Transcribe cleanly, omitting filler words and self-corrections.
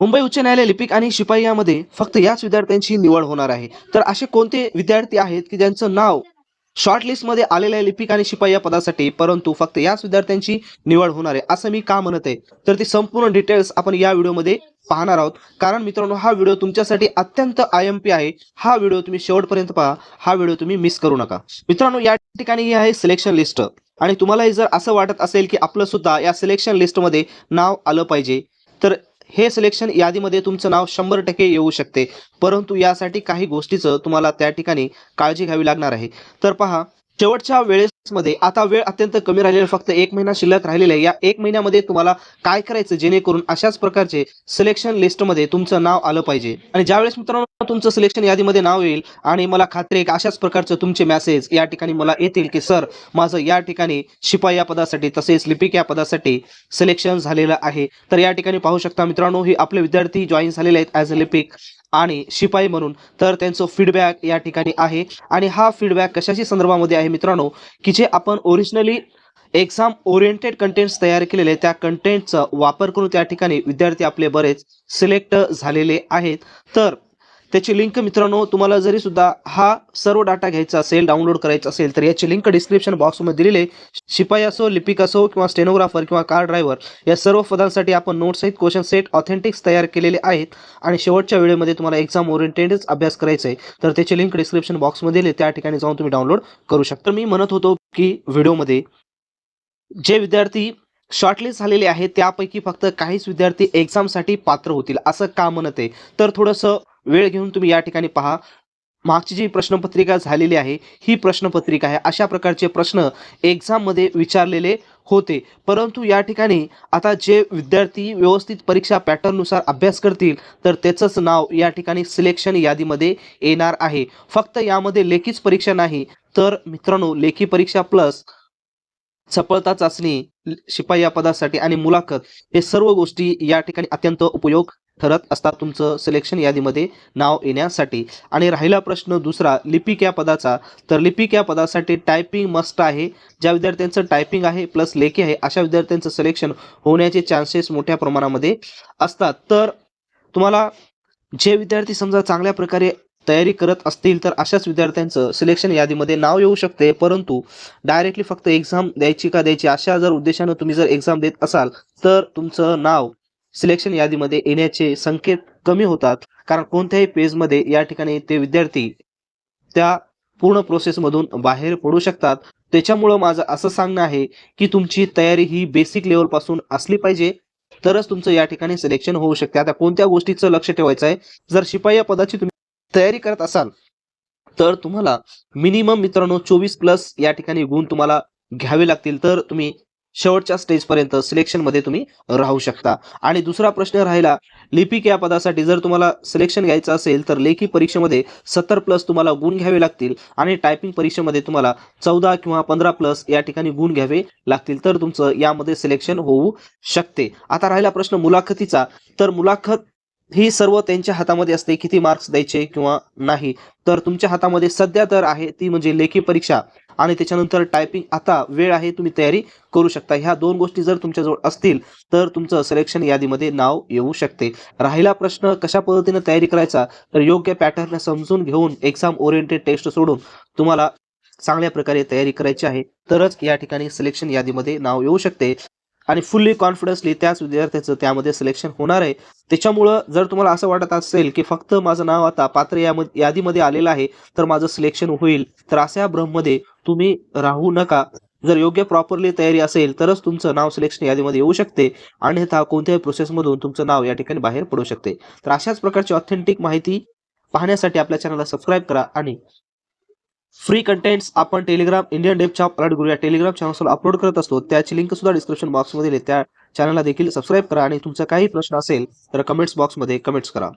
मुंबई उच्च न्यायालय लिपिक आणि शिपाई यामध्ये फक्त याच विद्यार्थ्यांची निवड होणार आहे. तर असे कोणते विद्यार्थी आहेत की ज्यांचं नाव शॉर्ट लिस्टमध्ये आलेलं आहे लिपिक आणि शिपाई या पदासाठी, परंतु फक्त याच विद्यार्थ्यांची निवड होणार आहे असं मी का म्हणत आहे? तर ती संपूर्ण डिटेल्स आपण या व्हिडिओमध्ये पाहणार आहोत. कारण मित्रांनो, हा व्हिडिओ तुमच्यासाठी अत्यंत आय-एम-पी आहे. हा व्हिडिओ तुम्ही शेवटपर्यंत पहा. हा व्हिडिओ तुम्ही मिस करू नका. मित्रांनो, या ठिकाणी ही आहे सिलेक्शन लिस्ट आणि तुम्हालाही जर असं वाटत असेल की आपलं सुद्धा या सिलेक्शन लिस्टमध्ये नाव आलं पाहिजे, तर हे सिलेक्शन यादीमध्ये तुमचं नाव 100% येऊ शकते. परंतु यासाठी काही गोष्टीचं तुम्हाला त्या ठिकाणी काळजी घ्यावी लागणार आहे. तर पहा, शेवटच्या वेळेसमध्ये आता वेळ अत्यंत कमी राहिलेली फक्त 1 महिना शिल्लक राहिलेला आहे. या 1 महिन्यामध्ये तुम्हाला काय करायचं जेणेकरून अशाच प्रकारचे सिलेक्शन लिस्टमध्ये तुमचं नाव आलं पाहिजे. आणि ज्यावेळेस मित्रांनो तुमचं सिलेक्शन यादीमध्ये नाव येईल आणि मला खात्री आहे की अशाच प्रकारचं तुमचे मेसेज या ठिकाणी मला येतील की सर, माझं या ठिकाणी शिपाई या पदासाठी तसेच लिपिक या पदासाठी सिलेक्शन झालेलं आहे. तर या ठिकाणी पाहू शकता मित्रांनो, हे आपले विद्यार्थी जॉईन झालेले आहेत ॲज अ लिपिक आणि शिपाई म्हणून. तर त्यांचं फीडबॅक या ठिकाणी आहे आणि हा फीडबॅक कशाच्या संदर्भामध्ये आहे मित्रांनो, की जे आपण ओरिजिनली एक्झाम ओरिएंटेड कंटेंट्स तयार केलेले त्या कंटेंटचा वापर करून त्या ठिकाणी विद्यार्थी आपले बरेच सिलेक्ट झालेले आहेत. तर त्याची लिंक मित्रांनो, तुम्हाला जरी सुद्धा हा सर्व डाटा घ्यायचा असेल, डाउनलोड करायचा असेल, तर याची लिंक डिस्क्रिप्शन बॉक्समध्ये दिलेली आहे. शिपाई असो, लिपिक असो किंवा स्टेनोग्राफर किंवा कार ड्रायव्हर या सर्व पदांसाठी आपण नोट्ससहित क्वेश्चन सेट ऑथेंटिक्स तयार केलेले आहेत आणि शेवटच्या वेळेमध्ये तुम्हाला एक्झाम ओरिएंटेडच अभ्यास करायचा आहे. तर त्याची लिंक डिस्क्रिप्शन बॉक्समध्ये दिली, त्या ठिकाणी जाऊन तुम्ही डाउनलोड करू शकता. तर मी म्हणत होतो की व्हिडिओमध्ये जे विद्यार्थी शॉर्टलिस्ट झालेले आहेत त्यापैकी फक्त काहीच विद्यार्थी एक्झामसाठी पात्र होतील असं का म्हणत आहे? तर थोडंसं वेळ घेऊन तुम्ही या ठिकाणी पहा. मागची जी प्रश्नपत्रिका झालेली आहे ही प्रश्नपत्रिका आहे. अशा प्रकारचे प्रश्न एक्झाममध्ये विचारलेले होते. परंतु या ठिकाणी आता जे विद्यार्थी व्यवस्थित परीक्षा पॅटर्ननुसार अभ्यास करतील तर त्याचंच नाव या ठिकाणी सिलेक्शन यादीमध्ये येणार आहे. फक्त यामध्ये लेखीच परीक्षा नाही, तर मित्रांनो लेखी परीक्षा प्लस चपळता चाचणी शिपाई या पदासाठी आणि मुलाखत हे सर्व गोष्टी या ठिकाणी अत्यंत उपयोग ठरत असतात तुमचं सिलेक्शन यादीमध्ये नाव येण्यासाठी. आणि राहिला प्रश्न दुसरा लिपिक या पदाचा, तर लिपिक या पदासाठी टायपिंग मस्ट आहे. ज्या विद्यार्थ्यांचं टायपिंग आहे प्लस लेखी आहे अशा विद्यार्थ्यांचं सिलेक्शन होण्याचे चान्सेस मोठ्या प्रमाणामध्ये असतात. तर तुम्हाला जे विद्यार्थी समजा चांगल्या प्रकारे तयारी करत असतील तर अशाच विद्यार्थ्यांचं सिलेक्शन यादीमध्ये नाव येऊ शकते. परंतु डायरेक्टली फक्त एक्झाम द्यायची का द्यायची अशा जर उद्देशानं तुम्ही जर एक्झाम देत असाल तर तुमचं नाव सिलेक्शन यादीमध्ये येण्याचे संकेत कमी होतात. कारण कोणत्याही पेजमध्ये या ठिकाणी ते विद्यार्थी त्या पूर्ण प्रोसेसमधून बाहेर पडू शकतात. त्याच्यामुळं माझं असं सांगणं आहे की तुमची तयारी ही बेसिक लेवलपासून असली पाहिजे, तरच तुमचं या ठिकाणी सिलेक्शन होऊ शकते. आता कोणत्या गोष्टीचं लक्ष ठेवायचं आहे? जर शिपाई या पदाची तुम्ही तयारी करत असाल तर तुम्हाला मिनिमम मित्रांनो 24+ या ठिकाणी गुण तुम्हाला घ्यावे लागतील, तर तुम्ही शेवटच्या स्टेजपर्यंत सिलेक्शनमध्ये तुम्ही राहू शकता. आणि दुसरा प्रश्न राहिला लिपिक या पदासाठी, जर तुम्हाला सिलेक्शन घ्यायचं असेल तर लेखी परीक्षेमध्ये 70+ तुम्हाला गुण घ्यावे लागतील आणि टायपिंग परीक्षेमध्ये तुम्हाला 14 किंवा 15+ या ठिकाणी गुण घ्यावे लागतील, तर तुमचं यामध्ये सिलेक्शन होऊ शकते. आता राहिला प्रश्न मुलाखतीचा, तर मुलाखत ही सर्व त्यांच्या हातामध्ये असते, किती मार्क्स द्यायचे किंवा नाही. तर तुमच्या हातामध्ये सध्या तर आहे ती म्हणजे लेखी परीक्षा आणि त्याच्यानंतर टायपिंग. आता वेळ आहे, तुम्ही तयारी करू शकता. ह्या 2 गोष्टी जर तुमच्याजवळ असतील तर तुमचं सिलेक्शन यादीमध्ये नाव येऊ शकते. राहिला प्रश्न कशा पद्धतीने तयारी करायचा, तर योग्य पॅटर्न समजून घेऊन एक्झाम ओरिएंटेड टेस्ट सोडून तुम्हाला चांगल्या प्रकारे तयारी करायची आहे, तरच या ठिकाणी सिलेक्शन यादीमध्ये नाव येऊ शकते आणि फुल्ली कॉन्फिडन्सली त्याच विद्यार्थ्याचं त्यामध्ये सिलेक्शन होणार आहे. त्याच्यामुळं जर तुम्हाला असं वाटत असेल की फक्त माझं नाव आता पात्र यादीमध्ये आलेलं आहे तर माझं सिलेक्शन होईल, तर अशा भ्रममध्ये तुम्ही राहू नका. जर योग्य प्रॉपरली तयारी असेल तरच तुमचं नाव सिलेक्शन यादीमध्ये येऊ शकते, अन्यथा कोणत्याही प्रोसेसमधून तुमचं नाव या ठिकाणी बाहेर पडू शकते. तर अशाच प्रकारची ऑथेंटिक माहिती पाहण्यासाठी आपल्या चॅनलला सबस्क्राईब करा आणि फ्री कंटेंट्स आपण Telegram Indian depth of alert गुरु या टेलिग्राम चॅनलवर अपलोड करत असतो. त्याची लिंक सुद्धा डिस्क्रिप्शन बॉक्समध्ये दिली, त्या चॅनलला देखील सबस्क्राईब करा आणि तुमचा काही प्रश्न असेल तर कमेंट्स बॉक्समध्ये कमेंट्स करा.